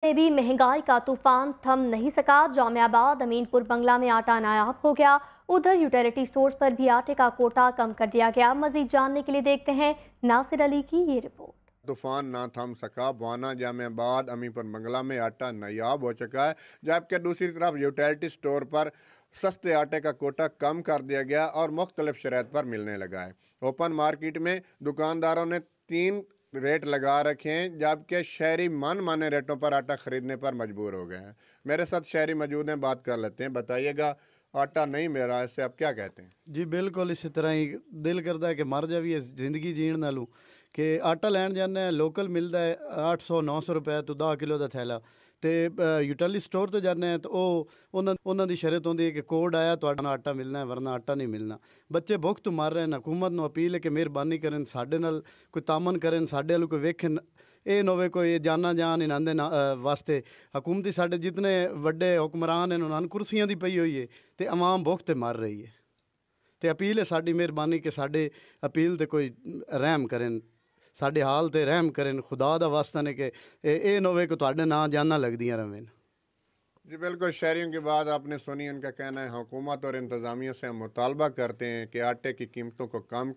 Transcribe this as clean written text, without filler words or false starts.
में भी महंगाई का तूफान थम नहीं सका। जामियाबाद अमीनपुर बंगला में आटा नायाब हो गया। उधर यूटिलिटी स्टोर्स पर भी आटे का कोटा कम कर दिया गया। मजीद जानने के लिए देखते हैं नासिर अली की ये रिपोर्ट। तूफान ना थम सका। बवाना जामियाबाद अमीनपुर बंगला में आटा नायाब हो चुका है, जबकि दूसरी तरफ यूटिलिटी स्टोर पर सस्ते आटे का कोटा कम कर दिया गया और मुख्तलिफ शराइत पर मिलने लगा है। ओपन मार्केट में दुकानदारों ने 3 रेट लगा रखे हैं, जबकि शहरी मन माने रेटों पर आटा खरीदने पर मजबूर हो गए हैं। मेरे साथ शहरी मौजूद हैं, बात कर लेते हैं। बताइएगा, आटा नहीं मिल रहा है, इससे आप क्या कहते हैं? जी बिल्कुल इसी तरह ही दिल करता है कि मर जाइए जिंदगी जीण नालों कि आटा लैन जाना है लोकल मिलता है 800-900 रुपए तो 10 किलो का थैला तो यूटिलिटी स्टोर तो जाने तो उन्हों की शरत होती है कि कोड आया तो आटा मिलना है वरना आटा नहीं मिलना। बच्चे भुख तो मर रहे हैं। हुकूमत को अपील है कि मेहरबानी करें साडे नाल कोई तामन करें साडे वालों कोई वेखें ये ना होवे कोई जाना जान इन्हां दे वास्ते हुकूमती साडे जितने वड्डे हुक्मरान हैं उन्होंने कुर्सियां दी पई हुई है तो अवाम भुख ते मर रही है। तो अपील है साड़ी मेहरबानी कि साडे अपील ते कोई रहम करें साडे हाल ते रहम करें खुदा दा वास्ता ने कि ये ना होवे कि तुहाडे ना जाना लगदियां रहें। जी बिल्कुल, शहरियों की बात आपने सुनी। उनका कहना है हुकूमत और इंतज़ामिया से हम मुतालबा करते हैं कि आटे की कीमतों को कम